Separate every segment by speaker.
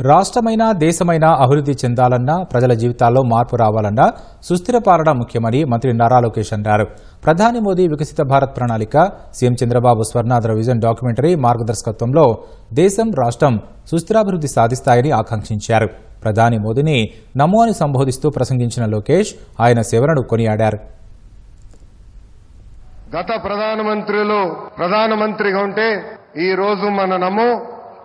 Speaker 1: రాష్ట్రమైనా దేశమైనా అభివృద్ధి చెందాలన్నా ప్రజల జీవితాల్లో మార్పు రావాలన్నా సుస్థిర పాలన ముఖ్యమని మంత్రి నారా లోకేష్ అన్నారు. ప్రధాని మోదీ వికసిత భారత్ ప్రణాళిక, CM Chandrababu Swarnandhra vision documentary మార్గదర్శకత్వంలో దేశం, రాష్ట్రం సుస్థిరాభివృద్ధి సాధిస్తాయని ఆకాంక్షించారు. ప్రధాని మోదీని నమో అని సంబోధిస్తూ ప్రసంగించిన లోకేష్ ఆయన సేవలను కొనియాడారు.
Speaker 2: గత ప్రధానమంత్రిగా ఉంటే ఈ రోజు మన నమో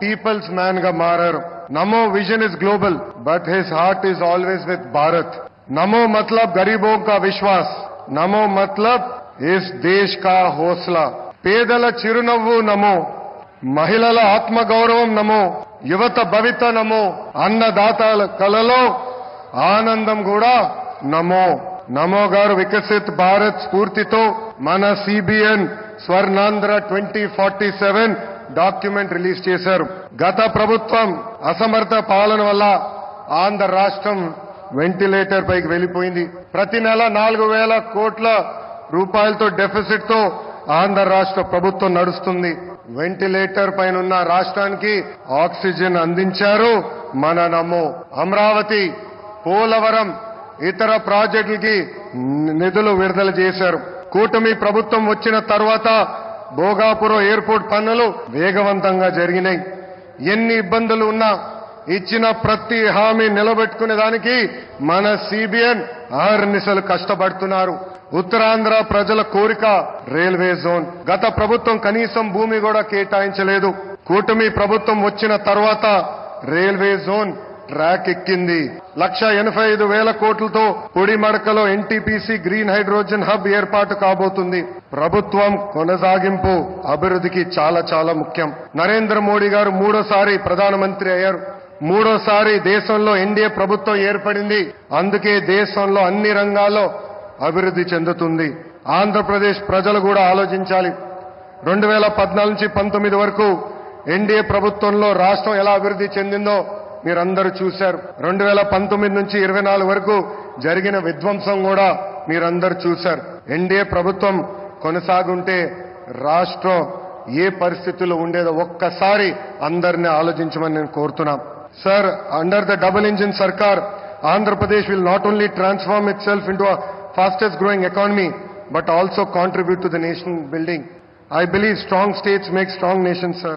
Speaker 2: పీపుల్స్ మ్యాన్ గా మారారు. नमो vision is global but his heart is always with Bharat. नमो मतलब गरीबों का विश्वास, नमो मतलब इस देश का हौसला. పేదల చిరునవ్వు నమో, మహిళల ఆత్మగౌరవం నమో, యువత భవిత నమో, అన్నదాతల కలలో ఆనందం కూడా నమో. నమో గారు వికసిత్ భారత్ స్ఫూర్తితో మన సిబిఎన్ స్వర్ణాంధ్ర 2047 డాక్యుమెంట్ రిలీజ్ చేశారు. గత ప్రభుత్వం అసమర్థ పాలన వల్ల ఆంధ్ర రాష్ట్రం వెంటిలేటర్ పైకి వెళ్లిపోయింది. ప్రతి నెల 4,000 కోట్ల రూపాయలతో డెఫిసిట్ తో ఆంధ్ర రాష్ట్ర ప్రభుత్వం నడుస్తుంది. వెంటిలేటర్ పైన ఉన్న రాష్ట్రానికి ఆక్సిజన్ అందించారు మన నమో. అమరావతి, పోలవరం, ఇతర ప్రాజెక్టులకి నిధులు విడుదల చేశారు. కూటమి ప్రభుత్వం వచ్చిన తర్వాత భోగాపురం ఎయిర్పోర్ట్ పనులు వేగవంతంగా జరిగినాయి. ఎన్ని ఇబ్బందులు ఉన్నా ఇచ్చిన ప్రతి హామీ నిలబెట్టుకునే దానికి మన సిబిఎన్ అహర్నిశలు కష్టపడుతున్నారు. ఉత్తరాంధ్ర ప్రజల కోరిక రైల్వే జోన్. గత ప్రభుత్వం కనీసం భూమి కూడా కేటాయించలేదు. కూటమి ప్రభుత్వం వచ్చిన తర్వాత రైల్వే జోన్ ట్రాక్ ఎక్కింది. 1,85,000 కోట్లతో పొడిమడకలో ఎన్టీపీసీ గ్రీన్ హైడ్రోజన్ హబ్ ఏర్పాటు కాబోతుంది. ప్రభుత్వం కొనసాగింపు అభివృద్ధికి చాలా చాలా ముఖ్యం. నరేంద్ర మోడీ గారు మూడోసారి ప్రధానమంత్రి అయ్యారు. మూడోసారి దేశంలో ఎన్డీఏ ప్రభుత్వం ఏర్పడింది. అందుకే దేశంలో అన్ని రంగాల్లో అభివృద్ధి చెందుతుంది. ఆంధ్రప్రదేశ్ ప్రజలు కూడా ఆలోచించాలి. 2014 నుంచి 19 వరకు ఎన్డీఏ ప్రభుత్వంలో రాష్ట్రం ఎలా అభివృద్ధి చెందిందో మీరందరూ చూశారు. 2019 నుంచి 24 వరకు జరిగిన విధ్వంసం కూడా మీరందరూ చూశారు. ఎన్డీఏ ప్రభుత్వం కొనసాగుంటే రాష్ట్రం ఏ పరిస్థితుల్లో ఉండేదో ఒక్కసారి అందరినీ ఆలోచించమని నేను కోరుతున్నా. Sir, under the double engine సర్కార్, Andhra Pradesh will not only transform itself into a fastest growing economy but also contribute to the nation building. I believe strong states make strong nations, sir.